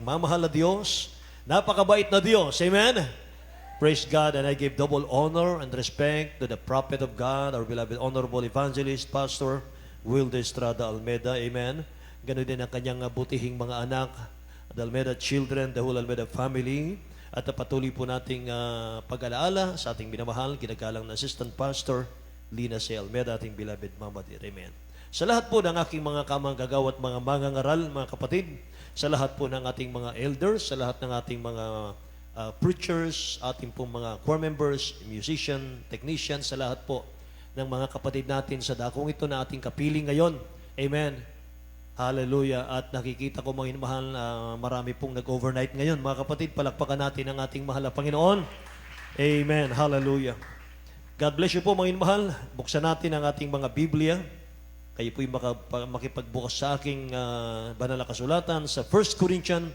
Mamahal na Diyos, napakabait na Diyos. Amen? Praise God, and I give double honor and respect to the prophet of God, our beloved honorable evangelist, Pastor Wilde Estrada Almeda. Amen? Ganun din ang kanyang butihing mga anak, the Almeda children, the whole Almeda family. At patuloy po nating pag-alaala sa ating minamahal, ginagalang na Assistant Pastor Lina C. Almeda, ating beloved Mama dear. Amen. Sa lahat po ng aking mga kamanggagawa at mga mangangaral, mga kapatid, sa lahat po ng ating mga elders, sa lahat ng ating mga preachers, ating pong mga choir members, musician, technician, sa lahat po ng mga kapatid natin sa dakong ito na ating kapiling ngayon. Amen. Hallelujah. At nakikita ko mga mahal, marami pong nag-overnight ngayon. Mga kapatid, palakpakan natin ang ating mahal na Panginoon. Amen. Hallelujah. God bless you po mga mahal. Buksan natin ang ating mga Biblia. Kayo po'y makipagbukas sa aking banal na kasulatan sa 1 Corinthians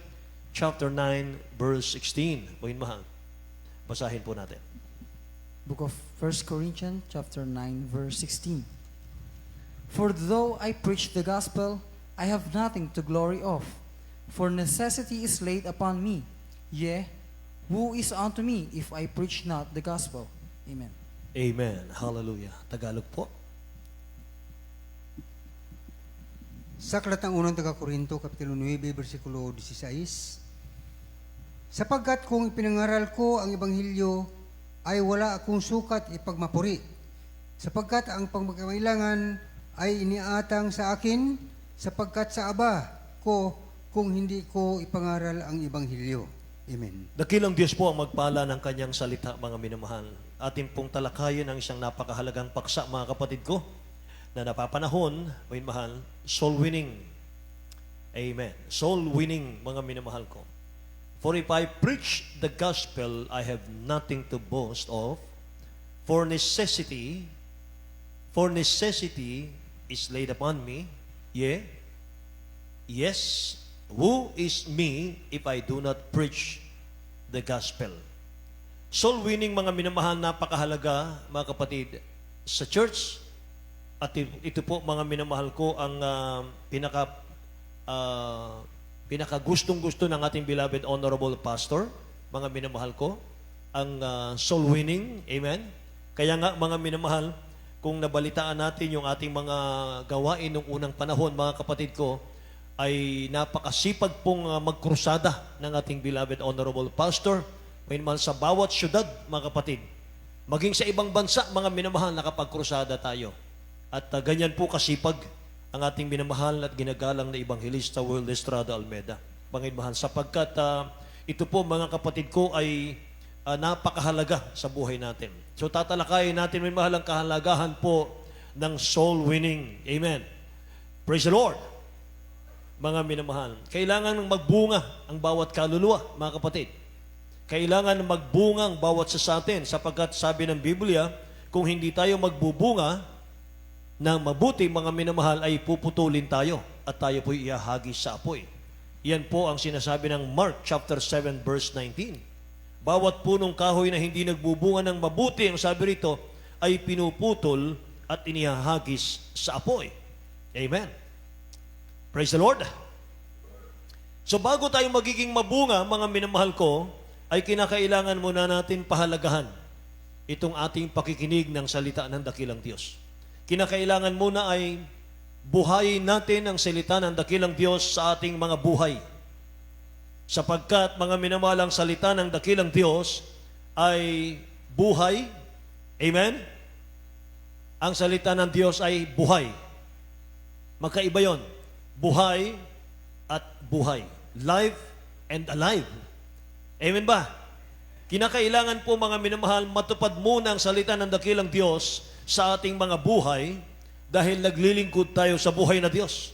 chapter 9, verse 16. Mga mahal. Basahin po natin. Book of 1 Corinthians chapter 9, verse 16. For though I preach the gospel, I have nothing to glory of, for necessity is laid upon me. Yea, who is unto me if I preach not the gospel? Amen. Amen. Hallelujah. Tagalog po. Sa aklat ng unang taga-Korinto, Kapitulo 9, versikulo 16, sapagkat kung ipinangaral ko ang Ebanghelyo, ay wala akong sukat ipagmapuri, sapagkat ang pagkakailangan ay iniatang sa akin, sapagkat sa Aba ko kung hindi ko ipangaral ang Ebanghelyo. Amen. Dakilang Diyos po ang magpala ng kanyang salita, mga minamahal. Ating pong talakayin ang isang napakahalagang paksa, mga kapatid ko, na napapanahon, mga mahal, soul winning. Amen. Soul winning, mga minamahal ko. For if I preach the gospel, I have nothing to boast of, for necessity is laid upon me. Yea, yes, who is me if I do not preach the gospel? Soul winning, mga minamahal, napakahalaga, mga kapatid, sa church. At ito po, mga minamahal ko, ang pinaka gustong-gusto ng ating beloved honorable pastor, mga minamahal ko, ang soul winning. Amen? Kaya nga, mga minamahal, kung nabalitaan natin yung ating mga gawain nung unang panahon, mga kapatid ko, ay napakasipag pong magkrusada ng ating beloved honorable pastor, mga minamahal, sa bawat syudad, mga kapatid. Maging sa ibang bansa, mga minamahal, nakapagkrusada tayo. At ganyan po kasipag ang ating minamahal at ginagalang na Ebanghelista Wilde Estrada Almeda. Panginoon, sapagkat ito po, mga kapatid ko, ay napakahalaga sa buhay natin. So tatalakayin natin, may mahal, ang kahalagahan po ng soul winning. Amen. Praise the Lord. Mga minamahal, kailangan magbunga ang bawat kaluluwa, mga kapatid. Kailangan magbunga ang bawat sa atin, sapagkat sabi ng Biblia, kung hindi tayo magbubunga na mabuti, mga minamahal, ay puputulin tayo at tayo po'y iahagis sa apoy. Yan po ang sinasabi ng Mark chapter 7 verse 19. Bawat punong kahoy na hindi nagbubunga ng mabuti, ang sabi rito, ay pinuputol at inihahagis sa apoy. Amen. Praise the Lord. So bago tayo magiging mabunga, mga minamahal ko, ay kinakailangan muna natin pahalagahan itong ating pakikinig ng salita ng dakilang Diyos. Kinakailangan muna ay buhayin natin ang salita ng dakilang Diyos sa ating mga buhay. Sapagkat, mga minamahal, ang salita ng dakilang Diyos ay buhay. Amen? Ang salita ng Diyos ay buhay. Magkaiba yon. Buhay at buhay. Life and alive. Amen ba? Kinakailangan po, mga minamahal, matupad muna ang salita ng dakilang Diyos sa ating mga buhay dahil naglilingkod tayo sa buhay na Diyos.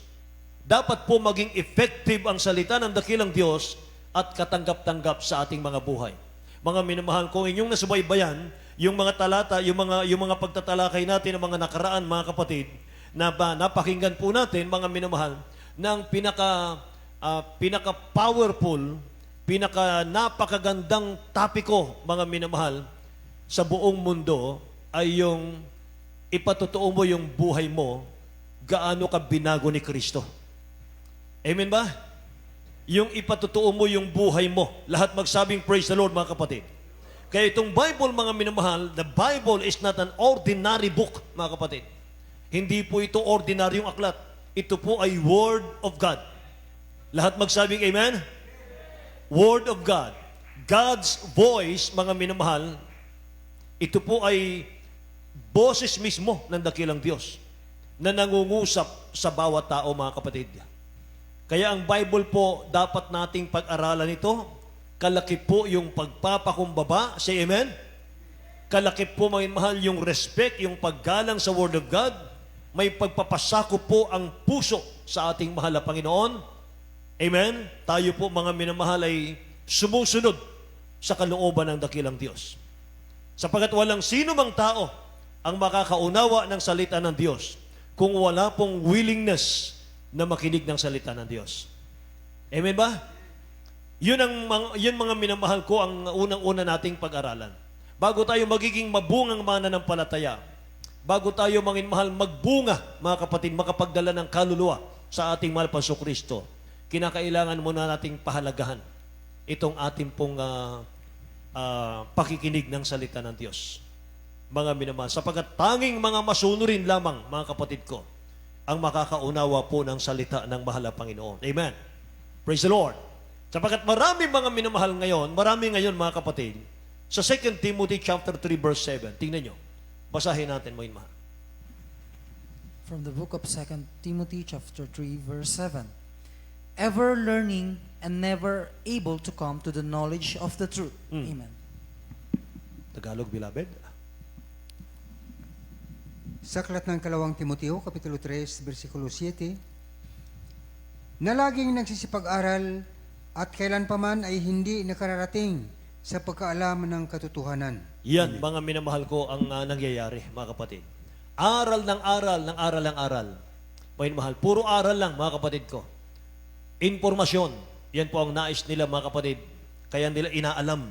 Dapat po maging effective ang salita ng dakilang Diyos at katanggap-tanggap sa ating mga buhay. Mga minamahal, kung inyong nasubaybayan, yung mga talata, yung mga pagtatalakay natin ng mga nakaraan, mga kapatid, na napakinggan po natin, mga minamahal, ng pinaka-powerful, napakagandang topiko, mga minamahal, sa buong mundo ay yung ipatotoo mo yung buhay mo, gaano ka binago ni Kristo. Amen ba? yung ipatutuo mo yung buhay mo. Lahat magsabing praise the Lord, mga kapatid. Kaya itong Bible, mga minamahal, the Bible is not an ordinary book, mga kapatid. Hindi po ito ordinaryong aklat. Ito po ay Word of God. Lahat magsabing amen? Word of God. God's voice, mga minamahal, ito po ay boses mismo ng dakilang Diyos na nangungusap sa bawat tao, mga kapatid. Kaya ang Bible po, dapat nating pag-aralan ito. Kalaki po yung pagpapakumbaba. Say amen? Kalaki po, mga mahal, yung respect, yung paggalang sa Word of God. May pagpapasako po ang puso sa ating mahal na Panginoon. Amen? Tayo po, mga minamahal, ay sumusunod sa kalooban ng dakilang Diyos. Sapagat walang sino mang tao ang makakaunawa ng salita ng Diyos kung wala pong willingness na makinig ng salita ng Diyos. Amen ba? Yun mga minamahal ko ang unang-una nating pag-aralan. Bago tayo magiging mabungang mananampalataya, bago tayo mahal magbunga, mga kapatid, makapagdala ng kaluluwa sa ating mahal Panso Kristo, kinakailangan muna nating pahalagahan itong ating pong pakikinig ng salita ng Diyos. Mga minamahal, sapagkat tanging mga masunurin lamang, mga kapatid ko, ang makakaunawa po ng salita ng mahal na Panginoon. Amen. Praise the Lord. Sapagkat marami mga minamahal ngayon, mga kapatid, sa 2 Timothy chapter 3 verse 7. Tingnan nyo. Basahin natin mo yun, mahal. From the book of 2 Timothy chapter 3 verse 7. Ever learning and never able to come to the knowledge of the truth. Amen. Tagalog, beloved. Sa aklat ng kalawang Timoteo, Kapitulo 3, versikulo 7, na laging nagsisipag-aral at kailan pa man ay hindi nakararating sa pagkaalam ng katotohanan. Yan, mga minamahal ko, ang nangyayari, mga kapatid. Aral ng aral, ng aral ng aral. Mga mahal, puro aral lang, mga kapatid ko. Informasyon, yan po ang nais nila, mga kapatid. Kaya nila inaalam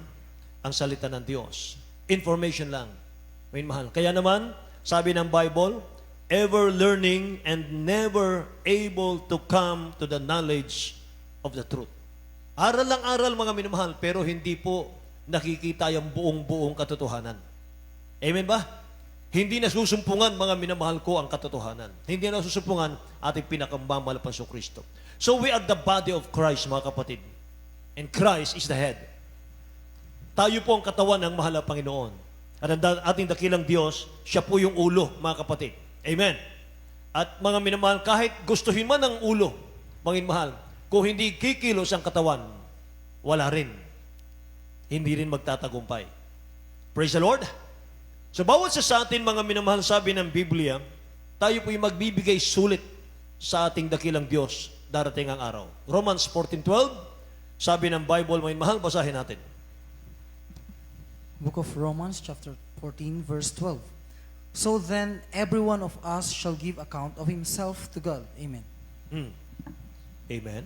ang salita ng Diyos. Information lang. Mga mahal. Kaya naman, sabi ng Bible, ever learning and never able to come to the knowledge of the truth. Aral lang aral, mga minamahal, pero hindi po nakikita yung buong katotohanan. Amen ba? Hindi nasusumpungan, mga minamahal ko, ang katotohanan. Hindi nasusumpungan ating pinakamamahal Panso Kristo. So we are the body of Christ, mga kapatid. And Christ is the head. Tayo po ang katawan ng mahal na Panginoon. At ang ating dakilang Diyos, siya po yung ulo, mga kapatid. Amen. At mga minamahal, kahit gustuhin man ang ulo, mga minamahal, kung hindi kikilos ang katawan, wala rin. Hindi rin magtatagumpay. Praise the Lord. So bawat sa atin, mga minamahal, sabi ng Biblia, tayo po'y magbibigay sulit sa ating dakilang Diyos darating ang araw. Romans 14:12, sabi ng Bible, mga minamahal, basahin natin. Book of Romans chapter 14 verse 12. So then every one of us shall give account of himself to God. Amen. Amen.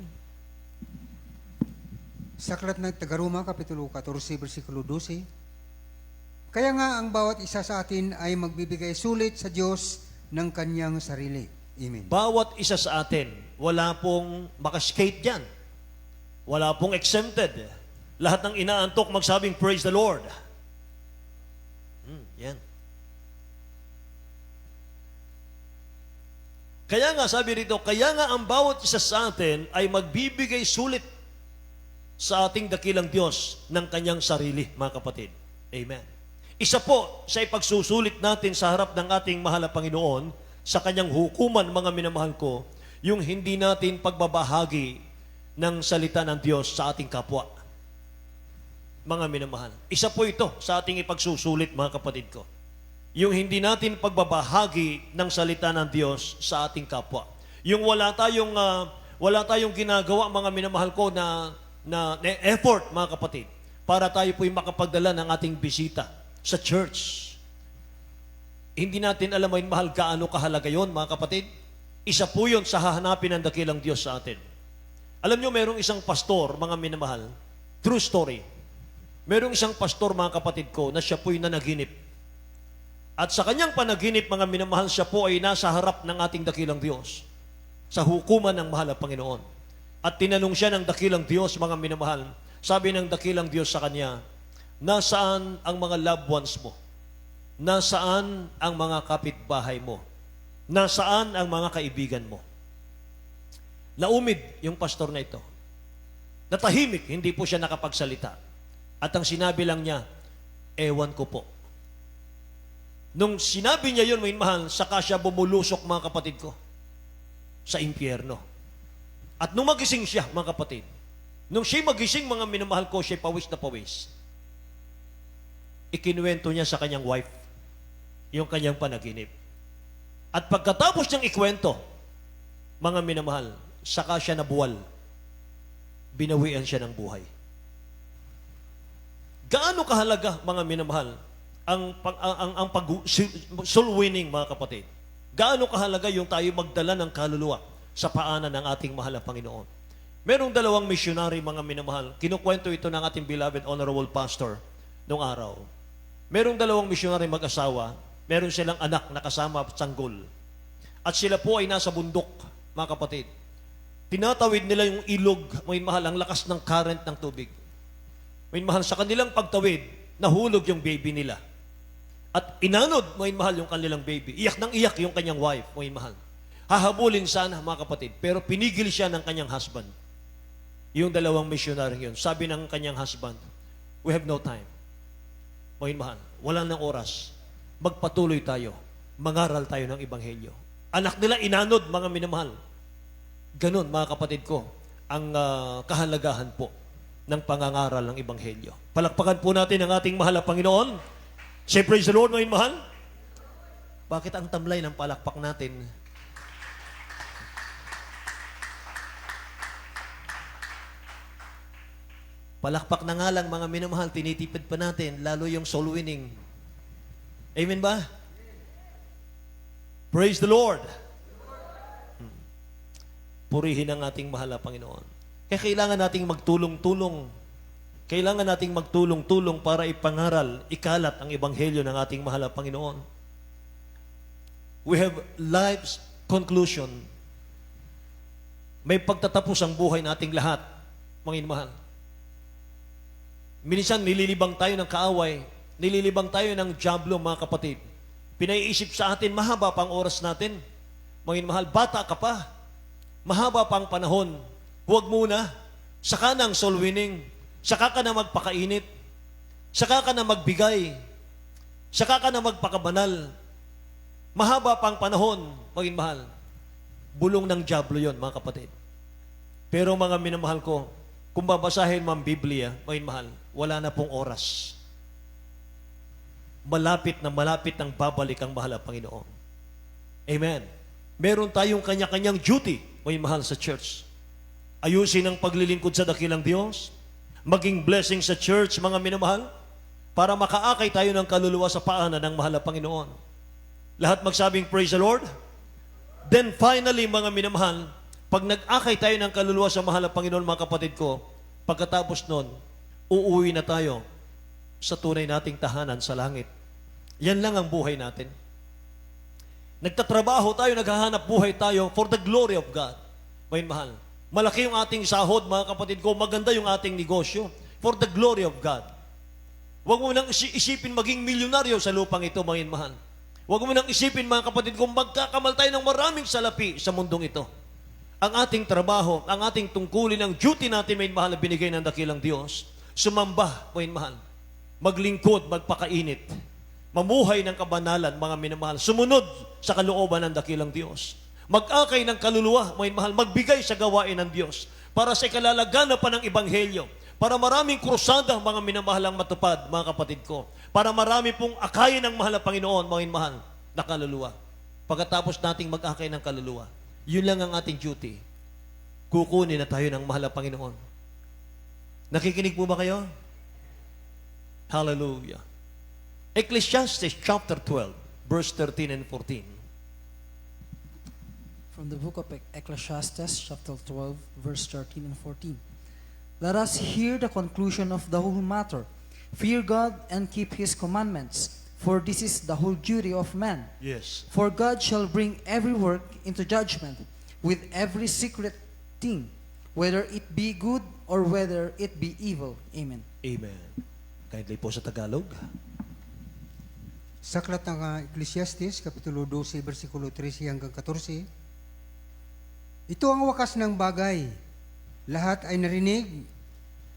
Sa aklat ng Tagaruma, Kapitulo 14, versikulo 12, kaya nga ang bawat isa sa atin ay magbibigay sulit sa Diyos ng kanyang sarili. Amen. Bawat isa sa atin, wala pong makaskate dyan. Wala pong exempted. Lahat ng inaantok magsabing, praise the Lord. Yan. Kaya nga, sabi rito, kaya nga ang bawat isa sa atin ay magbibigay sulit sa ating dakilang Diyos ng kanyang sarili, mga kapatid. Amen. Isa po sa ipagsusulit natin sa harap ng ating mahal na Panginoon sa kanyang hukuman, mga minamahal ko, yung hindi natin pagbabahagi ng salita ng Diyos sa ating kapwa. Mga minamahal. Isa po ito sa ating ipagsusulit, mga kapatid ko. Yung hindi natin pagbabahagi ng salita ng Diyos sa ating kapwa. Yung wala tayong ginagawa, mga minamahal ko, na effort, mga kapatid, para tayo po'y makapagdala ng ating bisita sa church. Hindi natin alam, mga mahal, gaano kahalaga yon, mga kapatid. Isa po yun sa hahanapin ng dakilang Diyos sa atin. Alam nyo, merong isang pastor, mga minamahal, true story. Merong isang pastor, mga kapatid ko, na siya po'y nanaginip. At sa kanyang panaginip, mga minamahal, siya po ay nasa harap ng ating dakilang Diyos sa hukuman ng mahal na Panginoon. At tinanong siya ng dakilang Diyos, mga minamahal. Sabi ng dakilang Diyos sa kanya, nasaan ang mga loved ones mo? Nasaan ang mga kapitbahay mo? Nasaan ang mga kaibigan mo? Naumid yung pastor na ito. Natahimik, hindi po siya nakapagsalita. At ang sinabi lang niya, ewan ko po. Nung sinabi niya yun, mga mahal, saka siya bumulusok, mga kapatid ko, sa impyerno. At nung magising siya, mga kapatid, nung siya magising, mga minamahal ko, siya pawis na pawis. Ikinuwento niya sa kanyang wife, yung kanyang panaginip. At pagkatapos niyang ikwento, mga minamahal, saka siya nabuwal. Binawian siya ng buhay. Gaano kahalaga, mga minamahal, ang soul winning, mga kapatid? Gaano kahalaga yung tayo magdala ng kaluluwa sa paanan ng ating mahal na Panginoon? Merong dalawang missionary, mga minamahal. Kinukwento ito ng ating beloved honorable pastor noong araw. Merong dalawang missionary mag-asawa. Meron silang anak na kasama sanggol. At sila po ay nasa bundok, mga kapatid. Tinatawid nila yung ilog, mga mahal, ang lakas ng current ng tubig. Mga mahal, sa kanilang pagtawid, nahulog yung baby nila. At inanod, mga mahal, yung kanilang baby. Iyak nang iyak yung kanyang wife, mga mahal. Hahabulin sana, mga kapatid, pero pinigil siya ng kanyang husband. Yung dalawang missionary yun, sabi ng kanyang husband, we have no time. Mga mahal, wala nang oras. Magpatuloy tayo. Mangaral tayo ng Ebanghelyo. Anak nila inanod, mga minamahal. Ganon, mga kapatid ko, ang kahalagahan po ng pangangaral ng Ebanghelyo. Palakpakan po natin ang ating mahal na Panginoon. Say, praise the Lord, mga mahal. Bakit ang tamlay ng palakpak natin? Palakpak na nga lang, mga minamahal, tinitipid pa natin, lalo yung soul winning. Amen ba? Praise the Lord. Purihin ang ating mahal na Panginoon. Kaya kailangan nating magtulong-tulong. Kailangan nating magtulong-tulong para ipangaral, ikalat ang Ebanghelyo ng ating mahal na Panginoon. We have life's conclusion. May pagtatapos ang buhay nating lahat, mga mahal. Minsan nililibang tayo ng kaaway, nililibang tayo ng diablo, mga kapatid. Pinaiisip sa atin, mahaba pa ang oras natin. Mga mahal, bata ka pa. Mahaba pa ang panahon. Huwag muna. Saka na ang soul winning. Saka ka na magpakainit. Saka ka na magbigay. Saka ka na magpakabanal. Mahaba pa ang panahon, mga mahal. Bulong ng diablo yon, mga kapatid. Pero mga minamahal ko, kung babasahin mo ang Biblia, mga mahal, wala na pong oras. Malapit ang babalik ang mahal na Panginoon. Amen. Meron tayong kanya-kanyang duty, mga mahal, sa church. Ayusin ang paglilingkod sa dakilang Diyos, maging blessing sa church, mga minamahal, para makaakay tayo ng kaluluwa sa paanan ng mahal na Panginoon. Lahat magsabing, praise the Lord. Then finally, mga minamahal, pag nag-akay tayo ng kaluluwa sa mahal na Panginoon, mga kapatid ko, pagkatapos nun, uuwi na tayo sa tunay nating tahanan sa langit. Yan lang ang buhay natin. Nagtatrabaho tayo, naghahanap buhay tayo for the glory of God. Mga mahal, malaki yung ating sahod, mga kapatid ko, maganda yung ating negosyo for the glory of God. Huwag mo nang isipin maging milyonaryo sa lupang ito, mga mahal. Huwag mo nang isipin, mga kapatid ko, magkakamal tayo ng maraming salapi sa mundong ito. Ang ating trabaho, ang ating tungkulin, ang duty natin, mga mahal, na binigay ng dakilang Diyos, sumamba, mga mahal, maglingkod, magpakainit, mamuhay ng kabanalan, mga minamahal, sumunod sa kalooban ng dakilang Diyos, mag-akay ng kaluluwa, mga mahal, magbigay sa gawain ng Diyos, para sa ikalalagana pa ng Ebanghelyo, para maraming krusada, mga minamahal, ang matupad, mga kapatid ko, para marami pong akayin ng mahal na Panginoon, mga mahal, na kaluluwa. Pagkatapos nating mag-akay ng kaluluwa, yun lang ang ating duty. Kukunin na tayo ng mahal na Panginoon. Nakikinig po ba kayo? Hallelujah. Ecclesiastes chapter 12, verse 13 and 14. From the book of Ecclesiastes, chapter 12, verse 13 and 14. Let us hear the conclusion of the whole matter. Fear God and keep His commandments, for this is the whole duty of man. Yes. For God shall bring every work into judgment, with every secret thing, whether it be good or whether it be evil. Amen. Amen. Kindly po sa Tagalog. Sa aklat ng Ecclesiastes, Kapitulo 12, versikulo 13 hanggang 14, ito ang wakas ng bagay. Lahat ay narinig.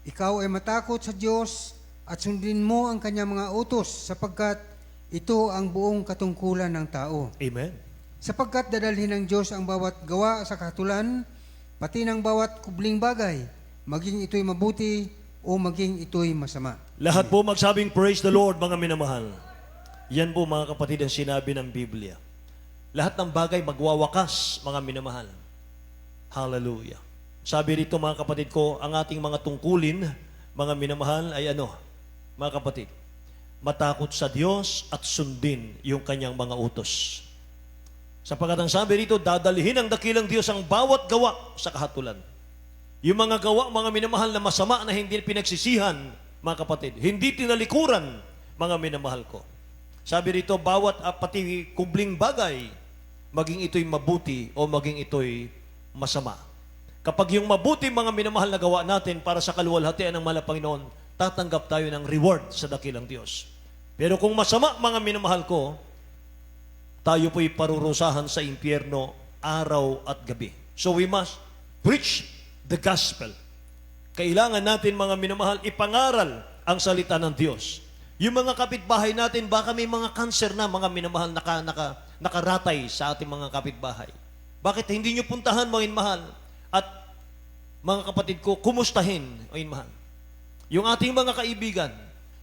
Ikaw ay matakot sa Diyos at sundin mo ang kanyang mga utos sapagkat ito ang buong katungkulan ng tao. Amen. Sapagkat dadalhin ng Diyos ang bawat gawa sa kahatulan, pati ng bawat kubling bagay, maging ito'y mabuti o maging ito'y masama. Lahat po magsabing praise the Lord, mga minamahal. Yan po mga kapatid ang sinabi ng Biblia. Lahat ng bagay magwawakas, mga minamahal. Hallelujah. Sabi rito mga kapatid ko, ang ating mga tungkulin, mga minamahal, ay ano? Mga kapatid, matakot sa Diyos at sundin yung kanyang mga utos. Sapagkat ang sabi rito, dadalhin ng dakilang Diyos ang bawat gawa sa kahatulan. Yung mga gawa, mga minamahal na masama na hindi pinagsisihan, mga kapatid, hindi tinalikuran, mga minamahal ko. Sabi rito, bawat pati kubling bagay, maging ito'y mabuti o maging ito'y masama. Kapag yung mabuti, mga minamahal na gawa natin para sa kaluwalhatian ng mahal na Panginoon, tatanggap tayo ng reward sa dakilang Diyos. Pero kung masama, mga minamahal ko, tayo po'y parurusahan sa impyerno araw at gabi. So we must preach the gospel. Kailangan natin, mga minamahal, ipangaral ang salita ng Diyos. Yung mga kapitbahay natin, baka may mga cancer na, mga minamahal, nakaratay sa ating mga kapitbahay. Bakit hindi nyo puntahan, mga minamahal? At mga kapatid ko, kumustahin, mga minamahal. Yung ating mga kaibigan,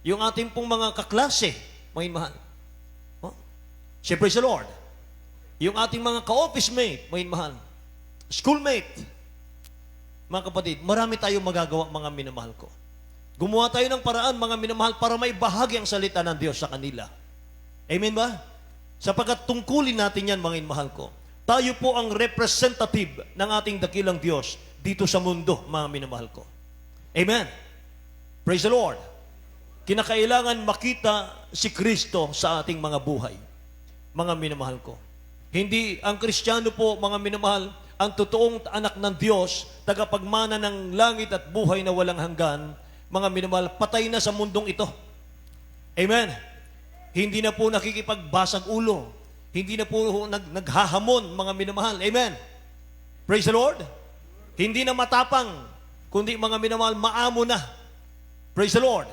yung ating pong mga kaklase, mga minamahal. Say, praise the Lord. Yung ating mga ka-office mate, mga minamahal. Schoolmate. Mga kapatid, marami tayong magagawa, mga minamahal ko. Gumawa tayo ng paraan, mga minamahal, para may bahagi ang salita ng Diyos sa kanila. Amen ba? Sapagkat tungkulin natin yan, mga minamahal ko. Tayo po ang representative ng ating dakilang Diyos dito sa mundo, mga minamahal ko. Amen. Praise the Lord. Kinakailangan makita si Kristo sa ating mga buhay, mga minamahal ko. Hindi ang Kristiyano po, mga minamahal, ang totoong anak ng Diyos, tagapagmana ng langit at buhay na walang hanggan, mga minamahal, patay na sa mundong ito. Amen. Hindi na po nakikipagbasag ulo. Hindi na po naghahamon, mga minamahal. Amen. Praise the Lord. Hindi na matapang, kundi mga minamahal, maamo na. Praise the Lord.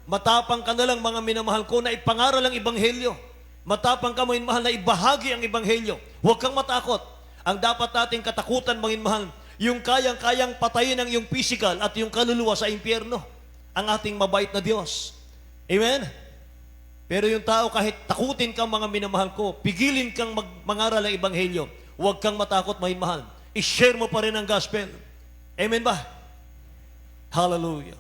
Matapang ka na lang, mga minamahal ko, na ipangaral ang Ebanghelyo. Matapang ka, mga minamahal, na ibahagi ang Ebanghelyo. Huwag kang matakot. Ang dapat nating katakutan, mga minamahal, yung kayang-kayang patayin ang iyong physical at yung kaluluwa sa impyerno. Ang ating mabait na Diyos. Amen? Pero yung tao, kahit takutin kang, mga minamahal ko, pigilin kang mangaral ng Ebanghelyo, huwag kang matakot, mga minamahal. I-share mo pa rin ang gospel. Amen ba? Hallelujah.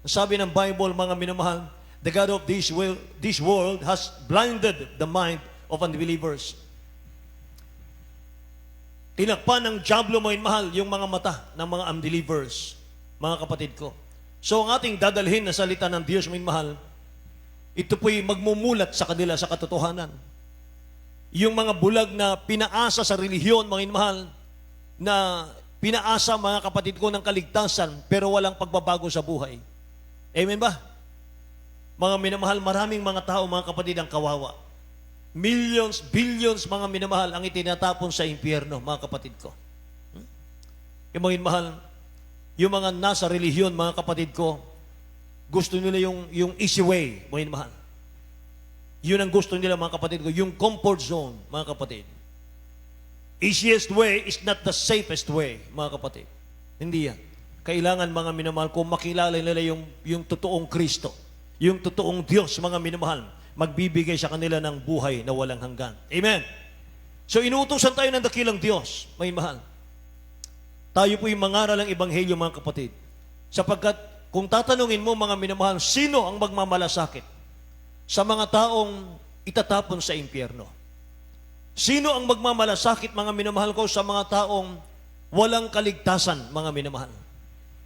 Sabi ng Bible, mga minamahal, the God of this world has blinded the mind of unbelievers. Tinakpan ng diablo, mga minamahal, yung mga mata ng mga unbelievers, mga kapatid ko. So ang ating dadalhin na salita ng Diyos, mga minamahal, ito po'y magmumulat sa kanila sa katotohanan. Yung mga bulag na pinaasa sa relihiyon, mga minamahal, na pinaasa, mga kapatid ko, ng kaligtasan, pero walang pagbabago sa buhay. Amen ba? Mga minamahal, maraming mga tao, mga kapatid, ang kawawa. Millions, billions, mga minamahal, ang itinatapon sa impyerno, mga kapatid ko. Yung mga minamahal, yung mga nasa relihiyon, mga kapatid ko, gusto nila yung easy way, mga minamahal. Yun ang gusto nila, mga kapatid ko, yung comfort zone, mga kapatid. Easiest way is not the safest way, mga kapatid. Hindi yan. Kailangan, mga minamahal ko, makilala nila yung totoong Kristo, yung totoong Diyos, mga minamahal, magbibigay sa kanila ng buhay na walang hanggan. Amen. So inuutosan tayo ng dakilang Diyos, mga minamahal. Tayo po yung mangaral ng Ebanghelyo, mga kapatid. Sapagkat kung tatanungin mo, mga minamahal, sino ang magmamalasakit sa mga taong itatapon sa impyerno? Sino ang magmamalasakit, mga minamahal ko, sa mga taong walang kaligtasan, mga minamahal?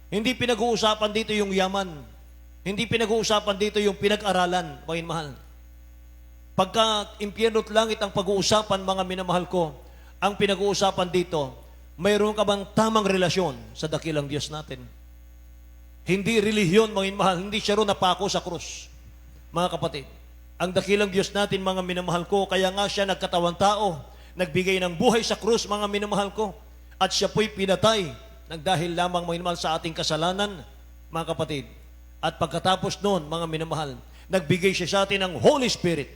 Hindi pinag-uusapan dito yung yaman. Hindi pinag-uusapan dito yung pinag-aralan, mga minamahal. Pagka impyerno at langit ang pag-uusapan, mga minamahal ko, ang pinag-uusapan dito, mayroon ka bang tamang relasyon sa dakilang Diyos natin? Hindi relihiyon, mga minamahal, hindi siya ro napako sa krus. Mga kapatid, ang dakilang Diyos natin, mga minamahal ko, kaya nga siya nagkatawang tao, nagbigay ng buhay sa krus, mga minamahal ko, at siya po'y pinatay ng dahil lamang, mga minamahal, sa ating kasalanan, mga kapatid. At pagkatapos noon, mga minamahal, nagbigay siya sa atin ng Holy Spirit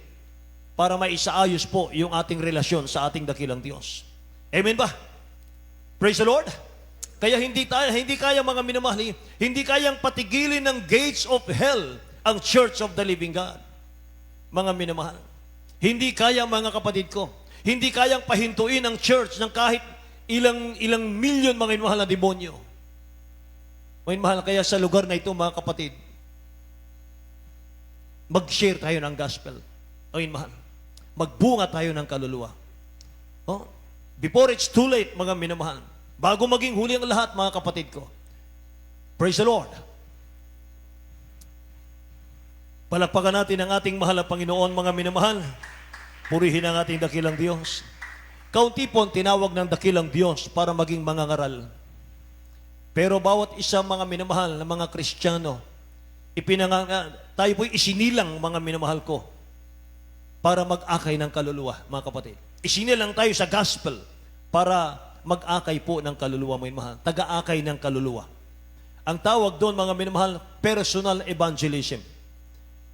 para maisaayos po yung ating relasyon sa ating dakilang Diyos. Amen ba? Praise the Lord. Kaya hindi kaya, mga minamahal, hindi kayang patigilin ng gates of hell ang Church of the Living God. Mga minamahal, hindi kaya, mga kapatid ko, hindi kayang pahintuin ang church ng kahit ilang milyon, mga minamahal, na demonyo. Mga minamahal, kaya sa lugar na ito, mga kapatid, mag-share tayo ng gospel. Mga minamahal, magbunga tayo ng kaluluwa. Oh? Before it's too late, mga minamahal, bago maging huli ang lahat, mga kapatid ko. Praise the Lord. Palakpakan natin ang ating mahal na Panginoon, mga minamahal. Purihin ang ating dakilang Diyos. Kaunti po ang tinawag ng dakilang Diyos para maging mangangaral. Pero bawat isa, mga minamahal na mga Kristiyano, tayo po'y isinilang, mga minamahal ko, para mag-akay ng kaluluwa, mga kapatid. Isinilang tayo sa gospel para mag-akay po ng kaluluwa, mga minamahal. Taga-akay ng kaluluwa. Ang tawag doon, mga minamahal, personal evangelism.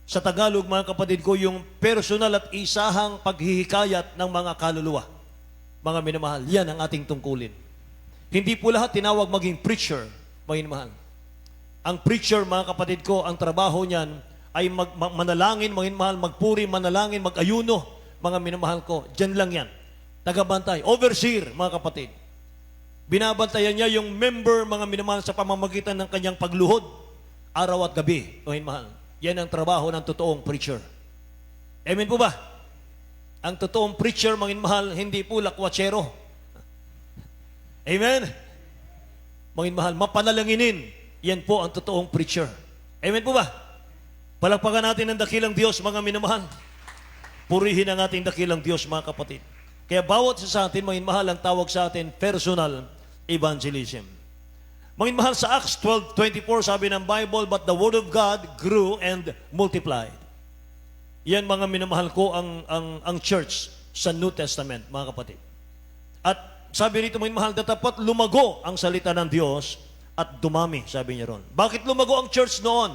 Sa Tagalog, mga kapatid ko, yung personal at isahang paghihikayat ng mga kaluluwa. Mga minamahal, yan ang ating tungkulin. Hindi po lahat tinawag maging preacher, mga minamahal. Ang preacher, mga kapatid ko, ang trabaho niyan ay manalangin, mga minamahal, magpuri, manalangin, mag-ayuno, mga minamahal ko. Diyan lang yan. Tagabantay, overseer, mga kapatid. Binabantayan niya yung member, mga minamahal, sa pamamagitan ng kanyang pagluhod, araw at gabi, mga minamahal. Yan ang trabaho ng totoong preacher. Amen po ba? Ang totoong preacher, mga minamahal, hindi po lakwatsero. Amen? Mga minamahal, mapanalanginin. Yan po ang totoong preacher. Amen po ba? Palakpakan natin ang dakilang Diyos, mga minamahal. Purihin ang ating dakilang Diyos, mga kapatid. Kaya bawat isa sa atin, mga minamahal, ang tawag sa atin, personal evangelism. Mga minamahal, sa Acts 12:24, sabi ng Bible, but the word of God grew and multiplied. Yan, mga minamahal ko, ang church sa New Testament, mga kapatid. At sabi rito, mga minamahal, dapat lumago ang salita ng Diyos at dumami, sabi niya ron. Bakit lumago ang church noon?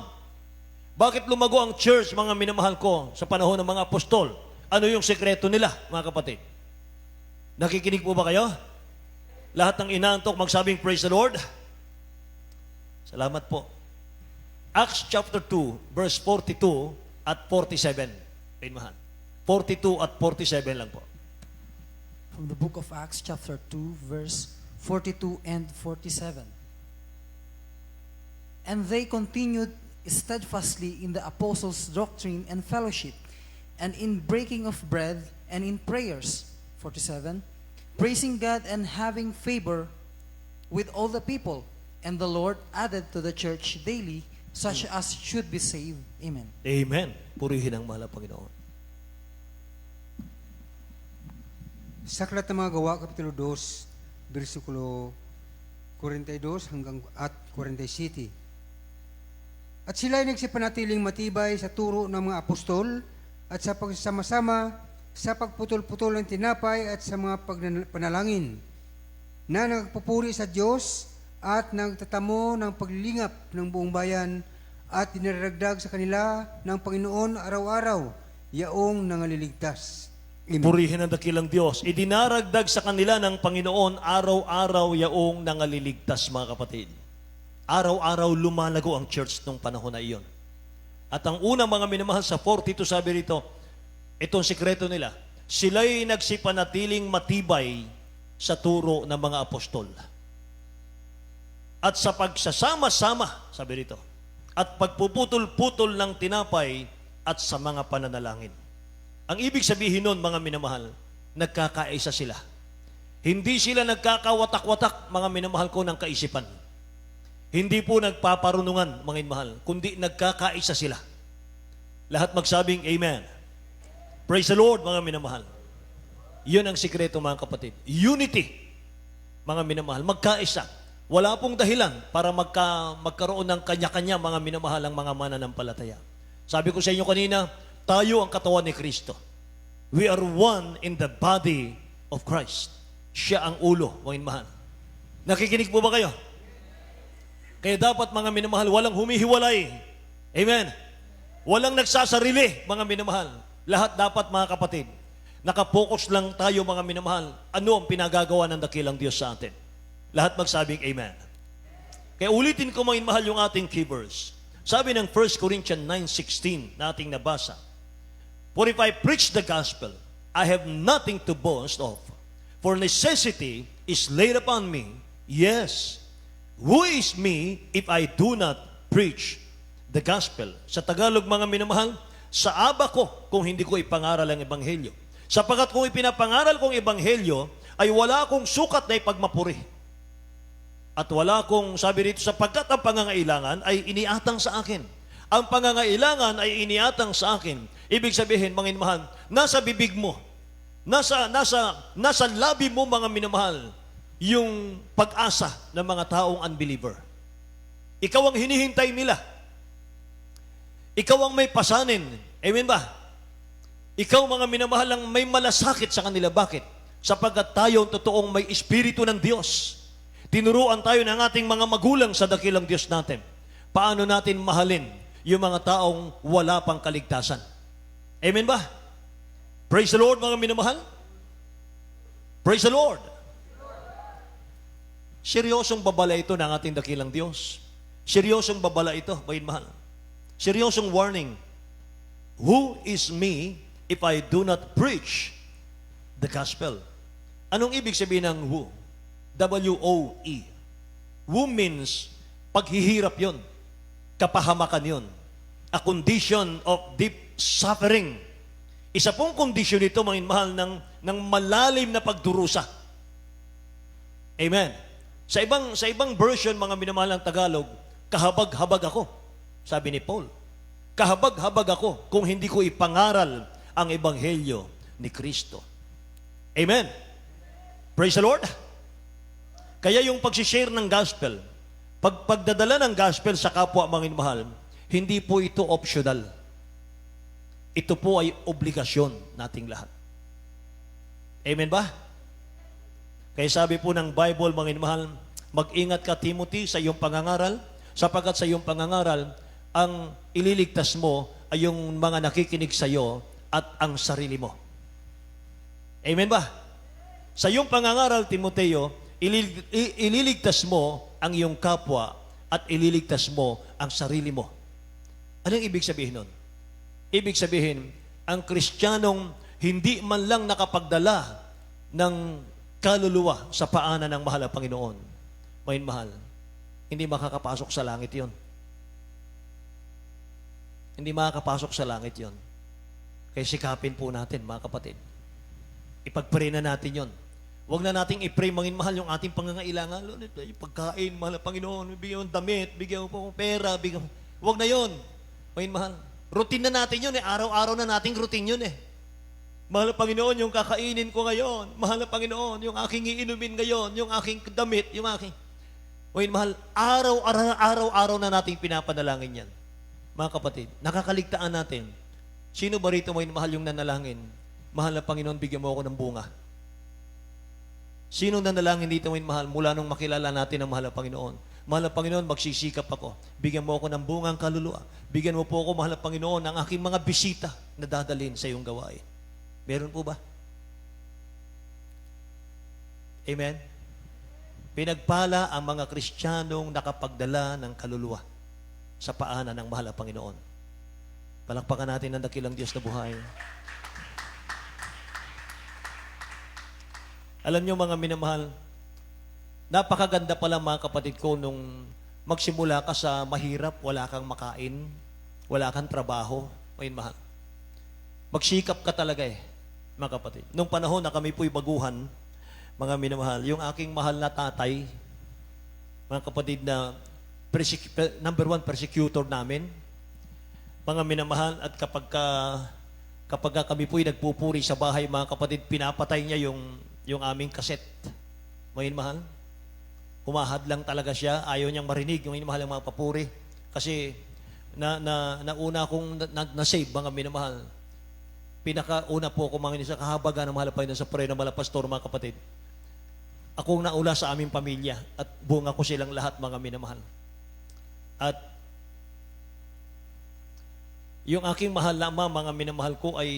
Bakit lumago ang church, mga minamahal ko, sa panahon ng mga apostol? Ano yung sekreto nila, mga kapatid? Nakikinig po ba kayo? Lahat ng inaantok magsabing praise the Lord? Salamat po. Acts chapter 2, verse 42 at 47. Minamahal. 42 at 47 lang po. From the book of Acts, chapter 2, verse 42 and 47. And they continued steadfastly in the apostles' doctrine and fellowship, and in breaking of bread and in prayers. 47. Praising God and having favor with all the people. And the Lord added to the church daily such as should be saved. Amen. Amen. Purihin ang mahal na Panginoon. Sa Aklat ng mga Gawa, Kapitulo 2, versikulo 42 hanggang at 47. At sila ay nagsipanatiling matibay sa turo ng mga apostol at sa pagsasama-sama sa pagputol-putol ng tinapay at sa mga panalangin na nagpupuri sa Diyos at nagtatamo ng paglilingap ng buong bayan at dinaragdag sa kanila ng Panginoon araw-araw, yaong nangaliligtas. Amen. Purihin ang dakilang Diyos. Idinaragdag sa kanila ng Panginoon araw-araw yaong nangaliligtas, mga kapatid. Araw-araw lumalago ang church nung panahon na iyon. At ang unang, mga minamahal, sa 42, sabi rito, itong sikreto nila, sila'y nagsipanatiling matibay sa turo ng mga apostol. At sa pagsasama-sama, sabi rito, at pagpuputol-putol ng tinapay at sa mga pananalangin. Ang ibig sabihin nun, mga minamahal, nagkakaisa sila. Hindi sila nagkakawatak-watak, mga minamahal ko, ng kaisipan. Hindi po nagpaparunungan, mga minamahal, kundi nagkakaisa sila. Lahat magsabing Amen. Praise the Lord, mga minamahal. Yun ang sikreto, mga kapatid. Unity. mga minamahal, magkaisa. Wala pong dahilan para magkaroon ng kanya-kanya mga minamahalang mga mananampalataya. Sabi ko sa inyo kanina, tayo ang katawan ni Kristo. We are one in the body of Christ. Siya ang ulo, mga minamahal. Nakikinig po ba kayo? Kaya dapat mga minamahal, walang humihiwalay. Amen. Walang nagsasarili, mga minamahal. Lahat dapat, mga kapatid, nakapokus lang tayo, mga minamahal. Ano ang pinagagawa ng dakilang Diyos sa atin? Lahat magsabing amen. Kaya ulitin ko, mga minamahal, yung ating key verse. Sabi ng 1 Corinthians 9:16 na ating nabasa, "For if I preach the gospel, I have nothing to boast of, for necessity is laid upon me. Yes, who is me if I do not preach the gospel?" Sa Tagalog, mga minamahal, sa aba ko kung hindi ko ipangaral ang ebanghelyo. Sapagat kung ipinapangaral kong ebanghelyo, ay wala akong sukat na ipagmapuri. At wala akong, sabi rito, sapagkat ang pangangailangan ay iniatang sa akin. Ang pangangailangan ay iniatang sa akin. Ibig sabihin, mga minamahal, nasa bibig mo, nasa labi mo, mga minamahal, yung pag-asa ng mga taong unbeliever. Ikaw ang hinihintay nila. Ikaw ang may pasanin. Amen ba? Ikaw, mga minamahal, ang may malasakit sa kanila. Bakit? Sapagkat tayo ang totoong may espiritu ng Diyos. Tinuruan tayo ng ating mga magulang sa dakilang Diyos natin. Paano natin mahalin yung mga taong wala pang kaligtasan? Amen ba? Praise the Lord, mga minamahal. Praise the Lord. Seryosong babala ito ng ating dakilang Diyos. Seryosong babala ito, mga minamahal. Seryosong warning. Who is me if I do not preach the gospel? Anong ibig sabihin ng who? W-O-E. Who means paghihirap yon, kapahamakan yon, a condition of deep suffering. Isa pong kondisyon ito, mga mahal, ng malalim na pagdurusa. Amen. Sa ibang version, mga minamahal ng Tagalog, kahabag-habag ako, sabi ni Paul. Kahabag-habag ako kung hindi ko ipangaral ang ebanghelyo ni Kristo. Amen. Praise the Lord. Kaya yung pag-share ng gospel, pagdadala ng gospel sa kapwa, mga minamahal, hindi po ito optional. Ito po ay obligasyon nating lahat. Amen ba? Kaya sabi po ng Bible, mga minamahal, mag-ingat ka, Timothy, sa iyong pangangaral, sapagkat sa iyong pangangaral, ang ililigtas mo ay yung mga nakikinig sa iyo at ang sarili mo. Amen ba? Sa iyong pangangaral, Timoteo, ililigtas mo ang iyong kapwa at ililigtas mo ang sarili mo. Anong ibig sabihin nun? Ibig sabihin, ang Kristiyanong hindi man lang nakapagdala ng kaluluwa sa paanan ng mahal na Panginoon, mahal, hindi makakapasok sa langit yon. Hindi makakapasok sa langit yon. Kaya sikapin po natin, mga kapatid. Ipag-pray na natin yon. Huwag na nating i-pray, mga mahal, yung ating pangangailangan. Yung pagkain, mahal na Panginoon, bigyan mo damit, bigyan mo pera, bigyan mo. Huwag na yon, mga mahal. Routine na natin yun eh. Araw-araw na nating routine yun eh. Mahal na Panginoon, yung kakainin ko ngayon. Mahal na Panginoon, yung aking iinumin ngayon. Yung aking damit, yung aking... Mga mahal, araw-araw na nating pinapanalangin yan. Mga kapatid, nakakaligtaan natin. Sino ba rito, mga mahal, yung nanalangin? Mahal na Panginoon, bigyan mo ako ng bunga. Sino nanalangin dito, mga mahal, mula nung makilala natin ang mahal na Panginoon? Mahal na Panginoon, magsisikap ako. Bigyan mo ako ng bungang kaluluwa. Bigyan mo po ako, mahal na Panginoon, ng aking mga bisita na dadalhin sa iyong gawain. Meron po ba? Amen? Pinagpala ang mga Kristiyanong nakapagdala ng kaluluwa sa paanan ng mahal na Panginoon. Palakpakan natin ang dakilang Diyos na buhay. Alam niyo, mga minamahal, napakaganda pala, mga kapatid ko, nung magsimula ka sa mahirap, wala kang makain, wala kang trabaho, mahal. Magsikap ka talaga eh, mga kapatid. Nung panahon na kami po'y baguhan, mga minamahal, yung aking mahal na tatay, mga kapatid, na number 1 persecutor namin, mga minamahal, at kapag kami po'y nagpupuri sa bahay, mga kapatid, pinapatay niya yung aming kaset. Mga mahal, humahad lang talaga siya. Ayaw niyang marinig yung minamahal ng mga papuri. Kasi nauna akong na-save, mga minamahal. Pinakauna po ako mga sa kahabagan ng mahal pa sa prayer ng mahal pastor, mga kapatid. Akong naula sa aming pamilya at bunga ko silang lahat, mga minamahal. At yung aking mahal na ama, mga minamahal ko, ay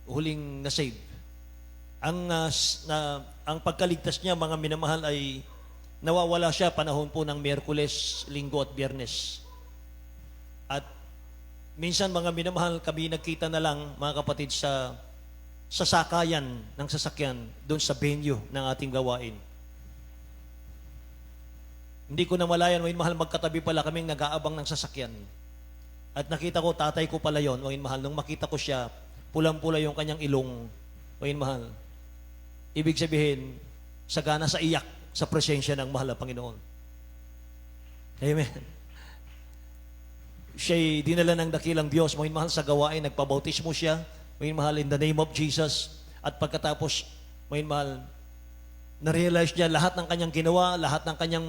huling na-save. Ang pagkaligtas niya, mga minamahal, ay nawawala siya panahon po ng Miyerkules, Linggo at Biyernes. At minsan, mga minamahal, kami nagkita na lang, mga kapatid, sa sakayan ng sasakyan doon sa venue ng ating gawain. Hindi ko na malayan, mahal, magkatabi pala kaming nag-aabang ng sasakyan. At nakita ko, tatay ko pala yon, mahal. Nung makita ko siya, pulang-pula yung kanyang ilong, mahal. Ibig sabihin, sagana sa iyak sa presensya ng mahal na Panginoon. Amen. Siya'y dinala ng dakilang Diyos, mahal, sa gawain, nagpabautismo siya, mahal, in the name of Jesus. At pagkatapos, mahal, na-realize niya lahat ng kanyang ginawa, lahat ng kanyang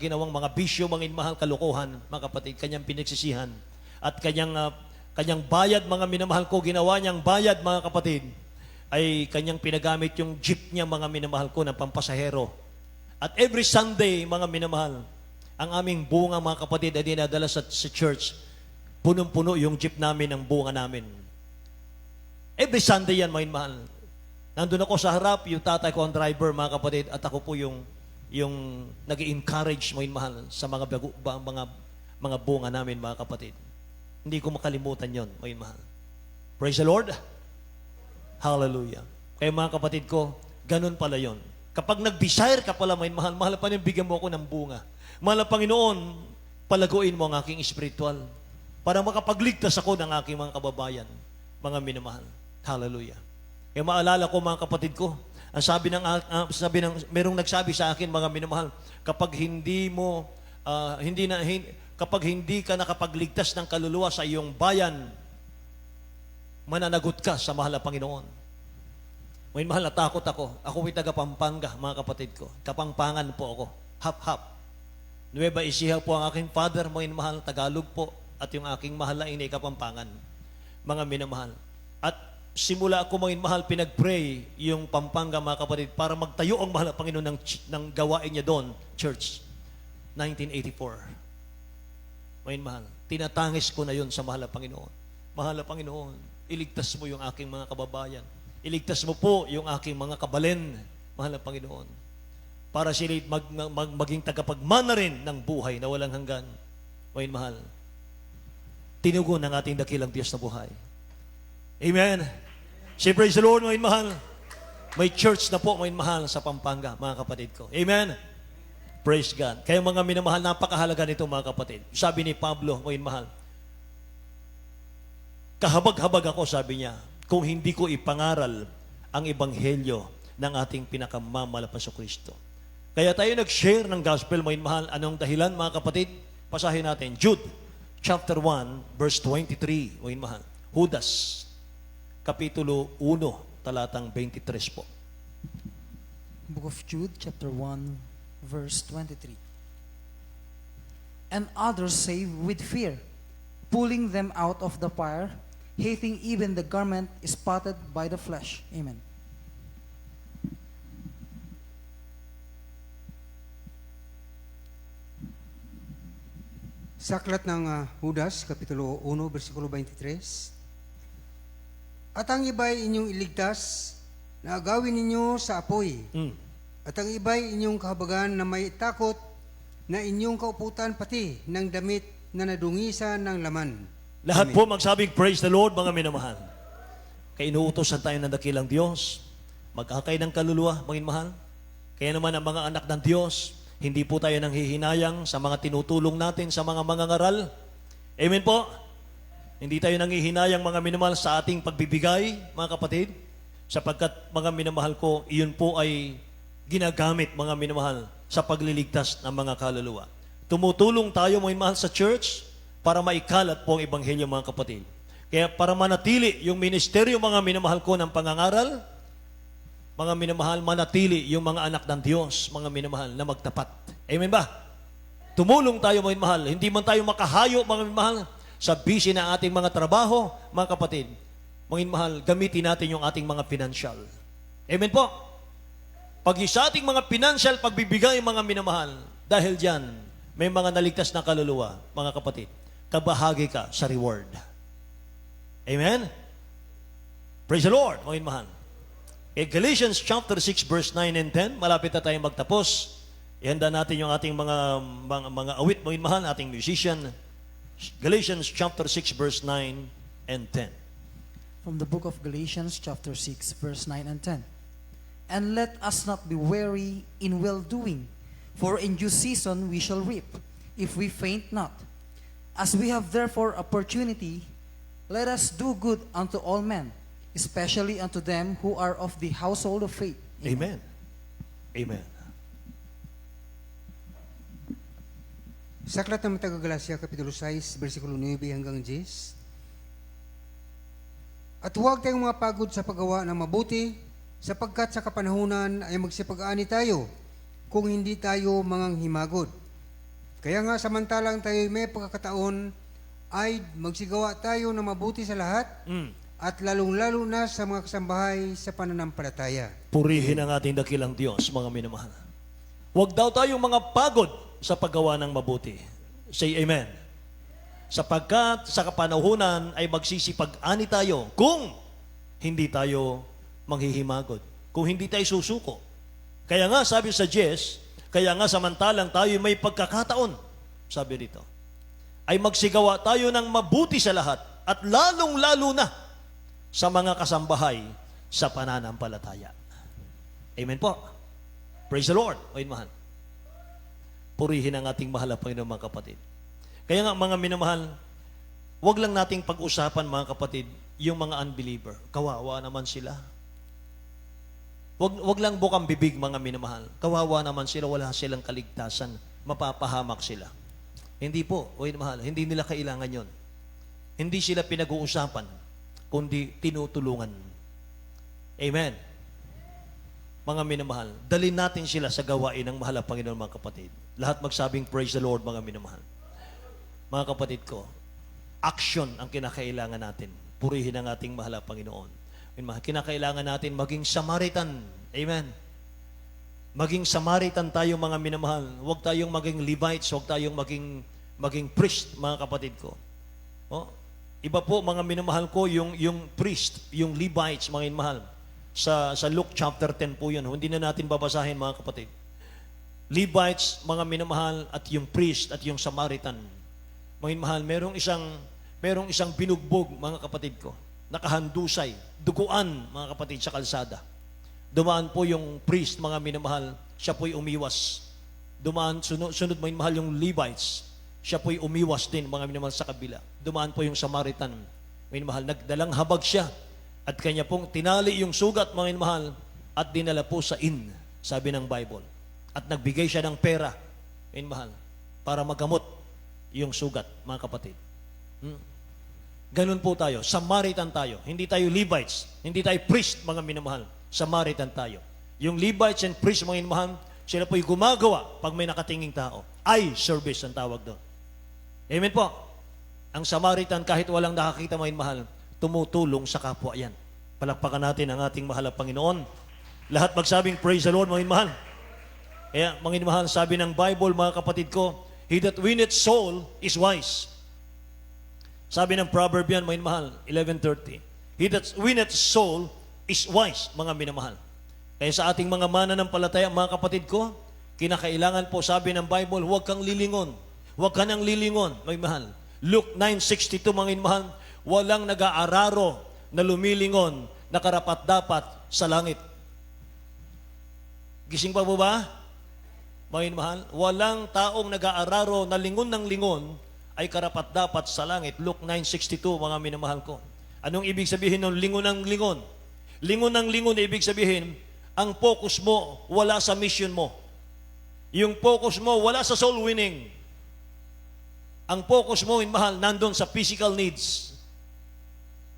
ginawang mga bisyo, mahal, kalukuhan, mga kapatid, kanyang pinagsisihan. At kanyang bayad, mga minamahal ko, ginawa niyang bayad, mga kapatid, ay kanyang pinagamit yung jeep niya, mga minamahal ko, ng pampasahero. At every Sunday, mga minamahal, ang aming bunga, mga kapatid, ay dinadala sa church. Punong-puno yung jeep namin, ang bunga namin. Every Sunday yan, mga minamahal. Nandun ako sa harap, yung tatay ko ang driver, mga kapatid, at ako po yung nag-i-encourage, mga minamahal, sa mga bunga namin, mga kapatid. Hindi ko makalimutan yon, mga minamahal. Praise the Lord. Hallelujah. Kaya mga kapatid ko, ganun pala yon. Kapag nag-desire ka pala, mahal pa rin, bigyan mo ako ng bunga. Mahal na Panginoon, palaguin mo ang aking spiritual para makapagligtas ako ng aking mga kababayan, mga minamahal. Hallelujah. Kaya maalala ko, mga kapatid ko, ang merong nagsabi sa akin, mga minamahal, kapag kapag hindi ka nakapagligtas ng kaluluwa sa iyong bayan, mananagot ka sa mahal na Panginoon. May mahal, natakot ako. Ako ay taga Pampanga, mga kapatid ko. Kapampangan po ako. Hap-hap. Nueva Ecija po ang aking father, mga mahal, Tagalog po. At yung aking mahal na inay, Kapampangan. Mga minamahal. At simula ako, mga mahal, pinag-pray yung Pampanga, mga kapatid, para magtayo ang mahal na Panginoon ng gawain niya doon, church. 1984. Mga mahal, tinatangis ko na yun sa mahal na Panginoon. Mahal na Panginoon, iligtas mo yung aking mga kababayan. Iligtas mo po yung aking mga kabalen, mahal na Panginoon. Para sila maging tagapagmana rin ng buhay na walang hanggan. Mga mahal, tinugon ng ating dakilang Diyos na buhay. Amen. Say praise the Lord, mga mahal. May church na po, mga mahal, sa Pampanga, mga kapatid ko. Amen. Praise God. Kaya mga minamahal, napakahalaga nito, mga kapatid. Sabi ni Pablo, mga mahal, kahabag-habag ako, sabi niya, kung hindi ko ipangaral ang ebanghelyo ng ating pinakamamalapas sa Kristo. Kaya tayo nag-share ng gospel, mga mahal. Anong dahilan, mga kapatid? Pasahin natin. Jude, chapter 1, verse 23, mga mahal. Judas, kapitulo 1, talatang 23 po. Book of Jude, chapter 1, verse 23. And others say with fear, pulling them out of the fire, hating even the garment spotted by the flesh. Amen. Sa aklat ng Judas, Kapitulo 1, versikulo 23, at ang iba'y inyong iligtas na agawin ninyo sa apoy. At ang iba'y inyong kahabagan na may takot na inyong kauputan pati ng damit na nadungisan ng laman. Lahat Amen. po magsabing, praise the Lord, mga minamahal. Kaya inuutosan tayo ng dakilang Diyos, mag-akay ng kaluluwa, mga minamahal. Kaya naman ang mga anak ng Diyos, hindi po tayo nang hihinayang sa mga tinutulong natin sa mga mangangaral. Amen po. Hindi tayo nang hihinayang, mga minamahal, sa ating pagbibigay, mga kapatid, sapagkat, mga minamahal ko, iyon po ay ginagamit, mga minamahal, sa pagliligtas ng mga kaluluwa. Tumutulong tayo, mga minamahal, sa church, para maikalat po ang ebanghelyo, mga kapatid. Kaya para manatili yung ministeryo, mga minamahal ko, ng pangangaral, mga minamahal, manatili yung mga anak ng Diyos, mga minamahal, na magtapat. Amen ba? Tumulong tayo, mga minamahal. Hindi man tayo makahayo, mga minamahal, sa busy na ating mga trabaho, mga kapatid. Mga minamahal, gamitin natin yung ating mga financial. Amen po? Pag sa ating mga financial pagbibigay, mga minamahal, dahil dyan, may mga naligtas na kaluluwa, mga kapatid, kabahagi ka sa reward. Amen? Praise the Lord, mga minamahal. Galatians chapter 6 verse 9 and 10, malapit na tayong magtapos. Ihanda natin yung ating mga awit, mga minamahal, ating musician. Galatians chapter 6 verse 9 and 10. From the book of Galatians, chapter 6, verse 9 and 10. And let us not be weary in well-doing, for in due season we shall reap, if we faint not. As we have therefore opportunity, let us do good unto all men, especially unto them who are of the household of faith. Amen. Amen. Sa aklat ng taga-Galacia, Kapitulo 6, versikulo 9 hanggang 10. At huwag tayong mapagod sa paggawa ng mabuti, sapagkat sa kapanahunan ay magsipag-ani tayo, kung hindi tayo manganghimagod. Kaya nga samantalang tayo may pagkakataon, ay magsigawa tayo ng mabuti sa lahat, at lalong-lalo na sa mga kasambahay sa pananampalataya. Purihin ang ating dakilang Diyos, mga minamahal. Huwag daw tayong mga pagod sa paggawa ng mabuti. Say amen. Sapagkat sa kapanahunan ay magsisipag-ani tayo kung hindi tayo manghihimagod, kung hindi tayo susuko. Kaya nga sabi sa Jess, kaya nga samantalang tayo may pagkakataon, sabi rito, ay magsigawa tayo ng mabuti sa lahat at lalong-lalo na sa mga kasambahay sa pananampalataya. Amen po. Praise the Lord. O mahal. Purihin ang ating mahal na Panginoon, mga kapatid. Kaya nga, mga minamahal, wag lang nating pag-usapan, mga kapatid, yung mga unbeliever. Kawawa naman sila. Wag lang bukang bibig, mga minamahal. Kawawa naman sila, wala silang kaligtasan. Mapapahamak sila. Hindi po, o mahal, hindi nila kailangan yon. Hindi sila pinag-uusapan, kundi tinutulungan. Amen. Mga minamahal, dalhin natin sila sa gawain ng mahal na Panginoon, mga kapatid. Lahat magsabing praise the Lord, mga minamahal. Mga kapatid ko, action ang kinakailangan natin. Purihin ang ating mahal na Panginoon. Kinakailangan natin maging Samaritan. Amen. Maging Samaritan tayo, mga minamahal. Huwag tayong maging Levites, huwag tayong maging priest, mga kapatid ko. Oh, iba po, mga minamahal ko, yung priest, yung Levites, mga minamahal. Sa Luke chapter 10 po yun. Hindi na natin babasahin, mga kapatid. Levites, mga minamahal, at yung priest at yung Samaritan. Mga minamahal, merong isang binugbog, mga kapatid ko. Nakahandusay, duguan, mga kapatid, sa kalsada. Dumaan po yung priest, mga minamahal, siya po'y umiwas. Dumaan, sunod mga minamahal, yung Levites, siya po'y umiwas din, mga minamahal, sa kabila. Dumaan po yung Samaritan, mga minamahal, nagdalang habag siya. At kanya pong tinali yung sugat, mga minamahal, at dinala po sa inn, sabi ng Bible. At nagbigay siya ng pera, mga minamahal, para magamot yung sugat, mga kapatid. Ganun po tayo, Samaritan tayo. Hindi tayo Levites, hindi tayo priest, mga minamahal. Samaritan tayo. Yung Levites and priest, mga minamahal, sila po'y gumagawa pag may nakatinging tao. Eye service ang tawag doon. Amen po. Ang Samaritan, kahit walang nakakita, mga minamahal, tumutulong sa kapwa yan. Palakpakan natin ang ating mahal na Panginoon. Lahat magsabing praise the Lord, mga minamahal. Kaya, mga minamahal, sabi ng Bible, mga kapatid ko, he that winneth soul is wise. Sabi ng proverb yan, mga minamahal, 11:30. He that winneth soul is wise, mga minamahal. Kaya sa ating mga mananampalataya, mga kapatid ko, kinakailangan po, sabi ng Bible, huwag kang lilingon. Huwag ka nang lilingon, mga minamahal. Luke 9:62, mga minamahal, walang nag-aararo na lumilingon na karapat-dapat sa langit. Gising pa po ba? Mga mahal, walang taong nag-aararo na lingon ng lingon ay karapat-dapat sa langit. Luke 9:62, mga minamahal ko. Anong ibig sabihin ng lingon ng lingon? Lingon ng lingon, ibig sabihin, ang focus mo wala sa mission mo. Yung focus mo wala sa soul winning. Ang focus mo, mahal, nandun sa physical needs.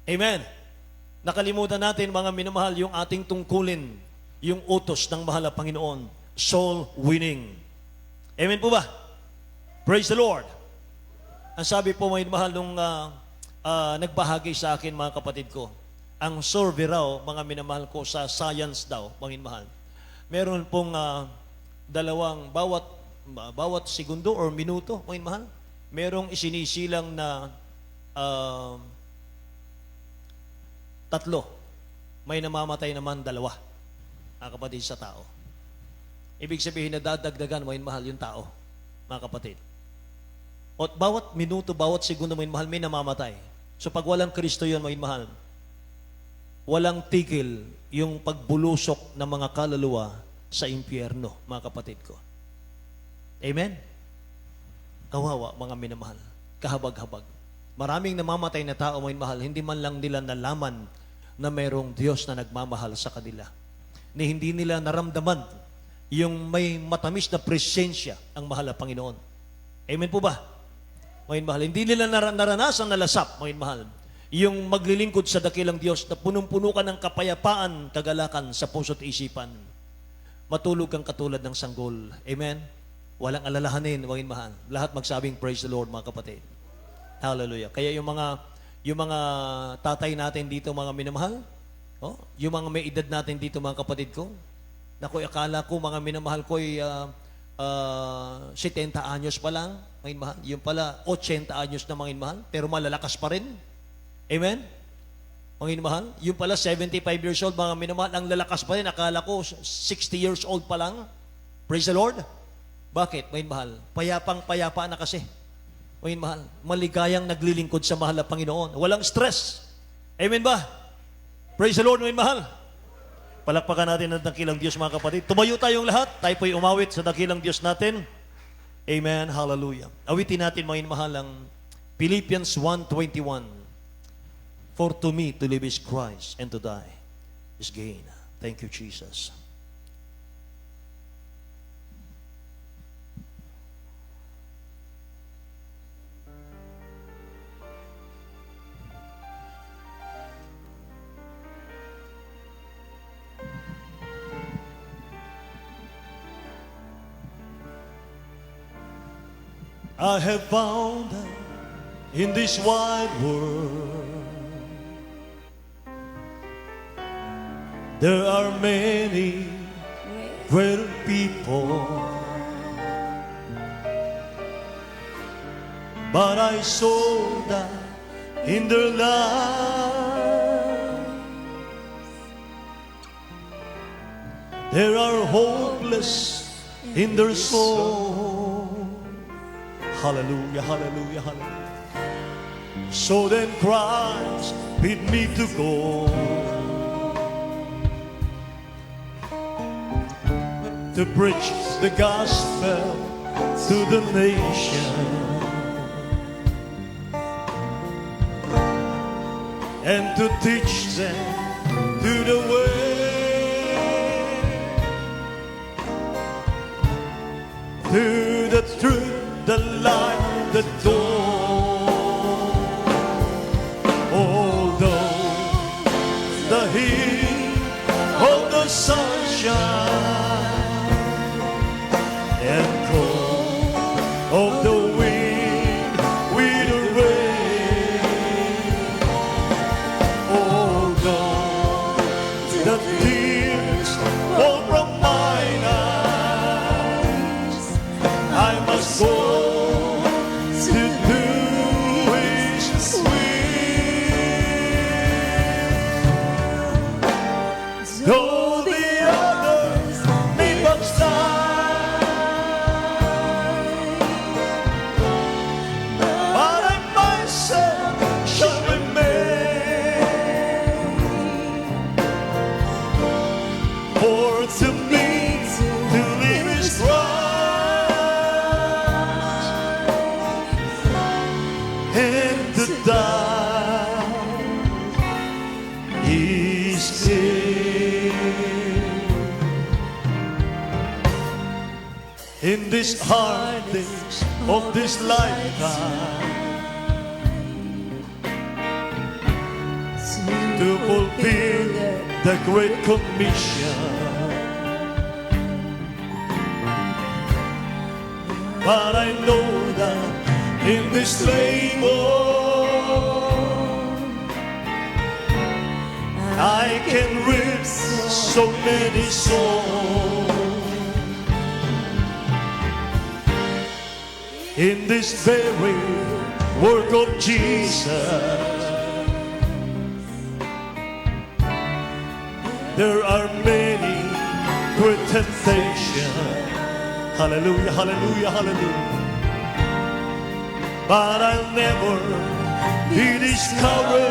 Amen. Nakalimutan natin, mga minamahal, yung ating tungkulin, yung utos ng mahal na Panginoon, soul winning. Amen po ba? Praise the Lord. Ang sabi po, mga mahal, nung nagbahagi sa akin, mga kapatid ko, ang survey raw, mga minamahal ko, sa science daw, mga mahal, meron pong bawat segundo or minuto, mga mahal, merong isinisilang na 3. May namamatay naman 2, mga kapatid, sa tao. Ibig sabihin na dadagdagan, mga mahal, yung tao, mga kapatid. At bawat minuto, bawat segundo, mga mahal, may namamatay. So pag walang Kristo yun, mga mahal, walang tigil yung pagbulusok ng mga kaluluwa sa impyerno, mga kapatid ko. Amen? Kawawa, mga minamahal. Kahabag-habag. Maraming namamatay na tao, mga mahal, hindi man lang nila nalaman na mayroong Diyos na nagmamahal sa kanila. Ni hindi nila naramdaman yung may matamis na presensya ang mahal na Panginoon. Amen po ba? Mga mahal, hindi nila naranasan na lasap, mga mahal, yung maglilingkod sa dakilang Diyos na punong-puno ka ng kapayapaan, kagalakan sa puso't isipan. Matulog kang katulad ng sanggol. Amen? Walang alalahanin, mga mahal. Lahat magsabing praise the Lord, mga kapatid. Hallelujah. Kaya yung mga tatay natin dito, mga minamahal, yung mga may edad natin dito, mga kapatid ko, naku, akala ko, mga minamahal ko, 70 anyos pa lang, mga mahal. Yung pala, 80 anyos na, mga mahal, pero malalakas pa rin. Amen? Mga mahal, yung pala 75 years old, mga minamahal, ang lalakas pa rin. Akala ko 60 years old pa lang. Praise the Lord. Bakit, mga mahal? Payapang-payapa na kasi. Mga mahal, maligayang naglilingkod sa mahal na Panginoon. Walang stress. Amen ba? Praise the Lord, mga mahal. Palakpakan natin ang dakilang Diyos, mga kapatid. Tumayo tayong lahat. Tayo po'y umawit sa dakilang Diyos natin. Amen. Hallelujah. Awitin natin, mga mahal, ang Philippians 1:21. For to me to live is Christ, and to die is gain. Thank you, Jesus. I have found in this wide world there are many great people, but I saw that in their lives there are hopeless in their soul. Hallelujah, hallelujah, hallelujah. So then Christ bid me to go to preach the gospel to the nation and to teach them to the way, to the truth, the light, the door. Although the heat of the sunshine and cold of the wind with the rain, although the tears fall from mine eyes, I must go to do His will. Though the others may backslide, but I myself shall remain. For to me to live is Christ, and to die is gain. In these hard days of this lifetime, to fulfill the Great Commission, but I know that in this labor I can reach so many souls. In this very work of Jesus, there are many great temptations. Hallelujah, hallelujah, hallelujah. But I'll never be discouraged.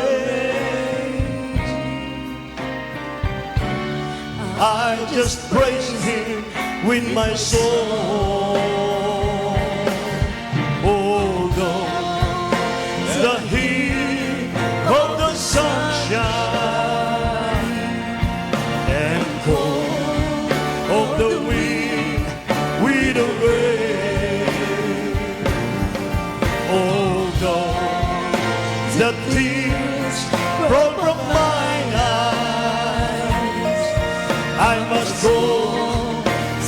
I just praise Him with my soul. Although the heat of the sunshine and cold of the wind with the rain, although the tears roll from my eyes, I must go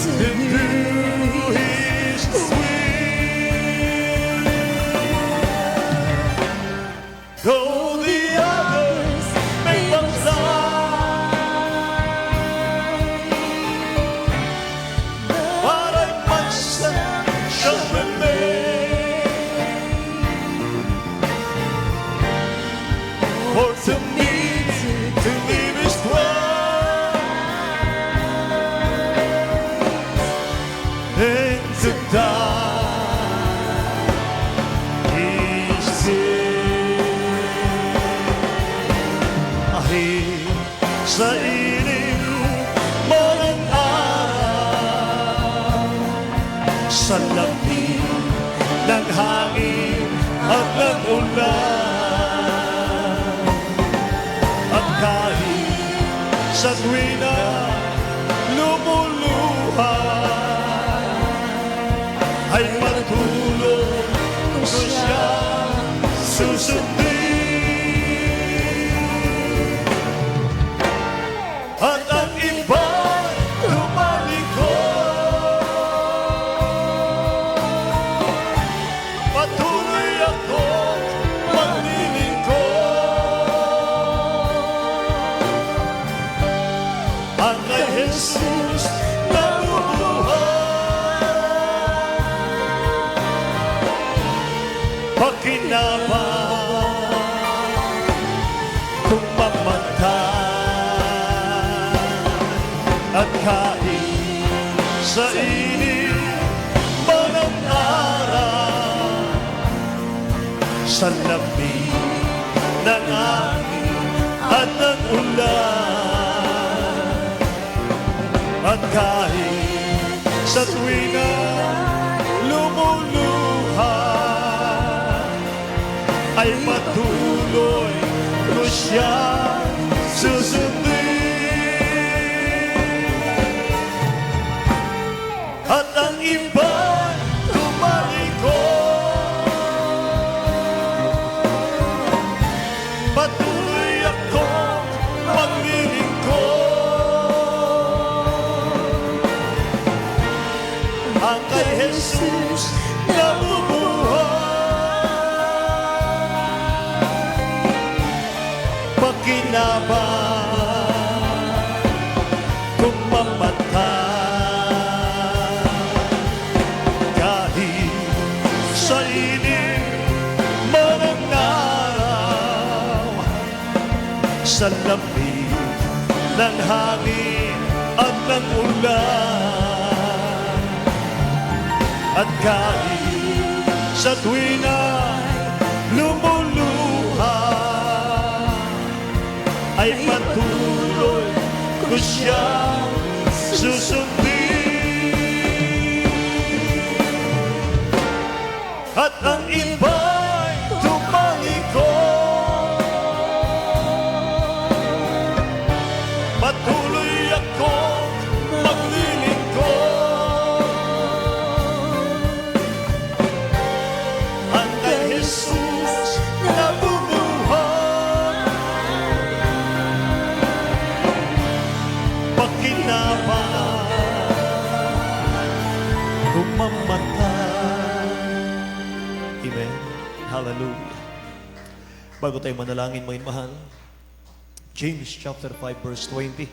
to do His will. Though the others may backslide, but I myself shall remain. For to me, to live is Christ, and to die is sin. Ahit sa ining mga araw, sa lamig ng hangin at ng ulan, at kahit sa tuwina lumuluha, ay patuloy ko siya susundin. At ang iba tumalikod, patuloy ako maglilingkod. Ang kay Jesus pakinabang kung mamatay, at kahit sa init man ang araw, sa lamig ng hangin at ng ulan, at kahit sa tuwina lumuluha, ay patuloy ko siya susundin. At ang iba tumalikod, patuloy ako maglilingkod. Ang kay Jesus nabubuhay, pakinabang kung mamatay, kahit sa init man ang araw, sa lamig ng hangin at ng ulan, at kahit sa tuwina lumuluha, ay patuloy ko siyang susundin. At ang iba'y tumalikod, patuloy akong maglilingkod. Ang kay Jesus Bago tayo manalangin, mga mahal, James chapter 5 verse 20.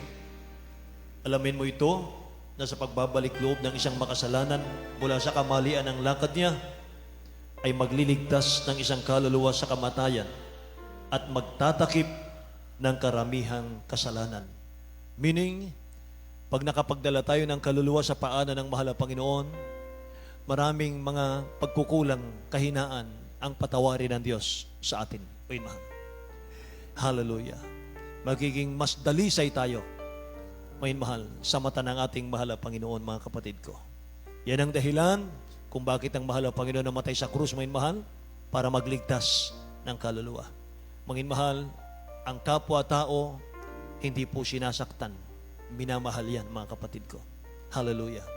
Alamin mo ito, na sa pagbabalik loob ng isang makasalanan mula sa kamalian ng lakad niya, ay magliligtas ng isang kaluluwa sa kamatayan at magtatakip ng karamihang kasalanan. Meaning, pag nakapagdala tayo ng kaluluwa sa paanan ng mahal na Panginoon, maraming mga pagkukulang, kahinaan ang patawarin ng Diyos sa atin. Oy, mahal. Hallelujah. Magiging mas dalisay tayo, may mahal, sa mata ng ating mahal na Panginoon, mga kapatid ko. Yan ang dahilan kung bakit ang mahal na Panginoon namatay sa krus, mga mahal, para magligtas ng kaluluwa. Mga mahal, ang kapwa-tao, hindi po sinasaktan. Minamahal yan, mga kapatid ko. Hallelujah.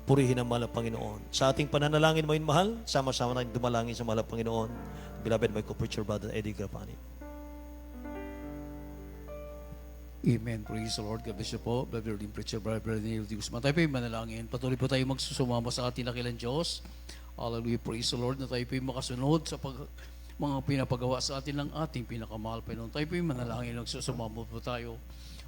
Purihin ang mahal na Panginoon. Sa ating pananalangin, mga mahal, sama-sama natin dumalangin sa mahal na Panginoon. Beloved, my co-preacher brother, Eddie Grapani. Amen. Praise the Lord. God bless you po. Brother Lording Preacher, Brother Neil D. Guzman. Tayo po yung manalangin. Patuloy po tayo magsusumama sa ating dakilang Diyos. Hallelujah. Praise the Lord. Na tayo po yung makasunod sa mga pinapagawa sa atin ng ating pinakamahal Panginoon. Tayo po yung manalangin. Magsusumama po tayo.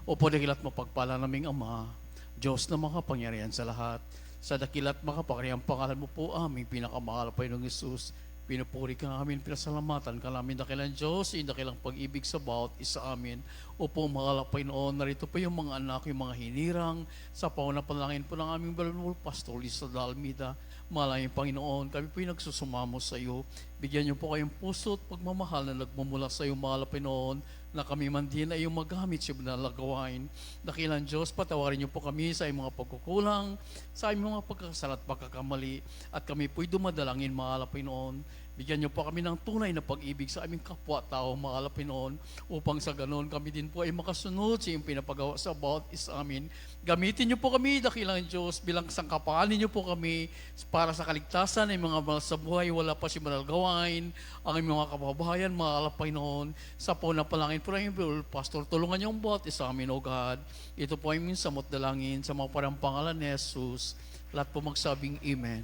Opo, dakilat mapagpala naming Ama, Diyos na makapangyarihan sa lahat. Sa dakilat makapangyarihan pangalan mo po aming pinakamahal Panginoong Yesus. Pinupuri ka namin, pinasalamatan ka namin, dakilang Diyos, dakilang pag-ibig sa bawat isa amin. Opo, mga Panginoon, narito po yung mga anak, yung mga hinirang, sa paunapanalangin po ng aming Balonul Pastor, Lisa Dalmida, malayang Panginoon, kami po yung nagsusumamo sa iyo. Bigyan niyo po kayong puso at pagmamahal na nagmumula sa iyo, mga Panginoon, na kami man din ay yung magamit sa nalagawain. Dakilang Diyos, patawarin niyo po kami sa iyong mga pagkukulang, sa iyong mga pagkakasala at pagkakamali, at kami po'y dumadalangin, mga Panginoon. Bigyan niyo po kami ng tunay na pag-ibig sa aming kapwa-tao, mga Panginoon, upang sa ganon kami din po ay makasunod sa iyong pinapagawa sa bawat isa amin. Gamitin niyo po kami, dakilang Diyos, bilang sangkapanin niyo po kami para sa kaligtasan ng mga mahal sa buhay, wala pa si manalgawain, ang aming mga kababayan, mga Panginoon, sa panalangin po ng iyong Pastor, tulungan niyo ang bawat isa amin, O God. Ito po ay aming samot dalangin sa mga parang pangalan ni Jesus. Lahat po magsabing Amen.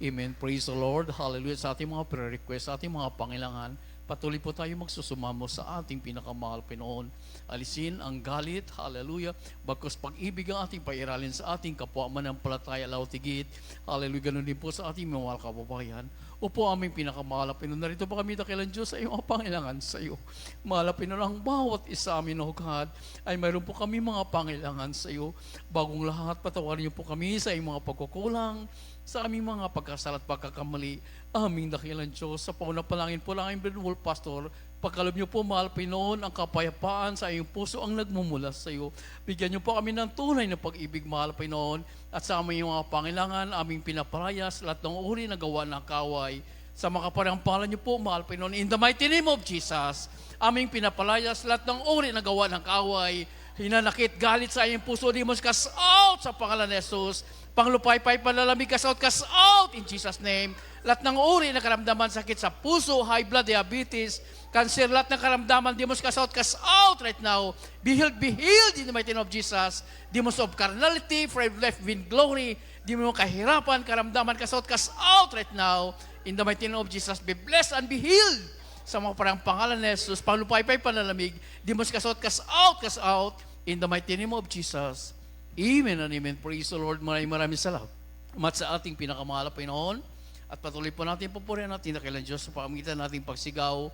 Amen. Praise the Lord. Hallelujah. Sa ating mga prayer request, sa ating mga pangailangan, patuloy po tayo magsusumamo sa ating pinakamahal Panginoon. Alisin ang galit. Hallelujah. Bagkus pag-ibig ang ating pairalin sa ating kapwa manampalataya lautigit. Hallelujah. Ganun din po sa ating mga kababayan. Opo, aming pinakamahal Panginoon. Narito po kami dakilang Diyos sa iyong pangailangan sa iyo. Mahal Panginoon, ang bawat isa amin, O God, ay mayroon po kami mga pangailangan sa iyo. Bagong lahat, patawarin niyo po kami sa iyong mga pagkukulang, sa aming mga pagkasala at pagkakamali, aming dakilang Diyos, sa paunapalangin po lang aming Brother Pastor, pagkalob niyo po, mahal Panginoon, ang kapayapaan sa iyong puso ang nagmumula sa iyo. Bigyan niyo po kami ng tunay na pag-ibig, mahal Panginoon, at sa aming mga pangailangan, aming pinaparayas, lahat ng uri na gawa ng kaway. Sa makaparampalan niyo po, mahal Panginoon, in the mighty name of Jesus, aming pinapalayas, lahat ng uri na gawa ng kaway, hinanakit, galit sa iyong puso, demons, cast out sa pangalan ni Jesus. Panglupay-pay, palalamig, cast out in Jesus' name. Lahat ng uri na karamdaman, sakit sa puso, high blood, diabetes, cancer, lahat ng karamdaman, demons, cast out right now. Be healed in the mighty name of Jesus. Demons of carnality, friend left in glory, demons of kahirapan, karamdaman, cast out right now. In the mighty name of Jesus, be blessed and be healed. Sa mga parang pangalan ni Jesus, panglupay-pay, palalamig, demons, cast out, in the mighty name of Jesus. Amen and amen. Praise the Lord. Maraming salamat sa ating pinakamahal Panginoon. At patuloy po natin pupurihan natin dakilang Diyos sa pamamagitan nating pagsigaw.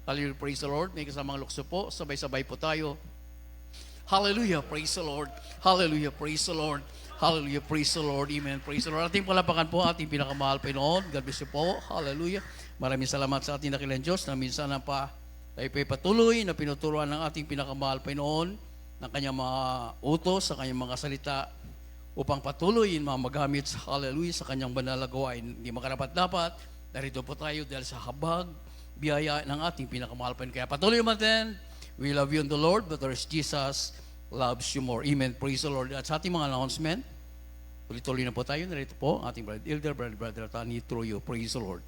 Hallelujah. Praise the Lord. May kasamang lukso po. Sabay-sabay po tayo. Hallelujah. Praise the Lord. Hallelujah. Praise the Lord. Hallelujah. Praise the Lord. Amen. Praise the Lord. Ating palapakan po ating pinakamahal Panginoon. God bless you po. Hallelujah. Maraming salamat sa ating dakilang Diyos na minsan na pa tayo patuloy na pinuturuan ng ating pinakamahal Panginoon ng kanyang mga utos, sa kanyang mga salita upang patuloy magamit, hallelujah, sa kanyang banal na gawain. Hindi makarapat-dapat, narito po tayo dahil sa habag, biyaya ng ating pinakamahal Panginoon. Kaya patuloy natin, we love you in the Lord, but there's Jesus loves you more. Amen. Praise the Lord. At sa ating mga announcement, tuloy-tuloy na po tayo, narito po, ating brother Elder, brother Tani, through you. Praise the Lord.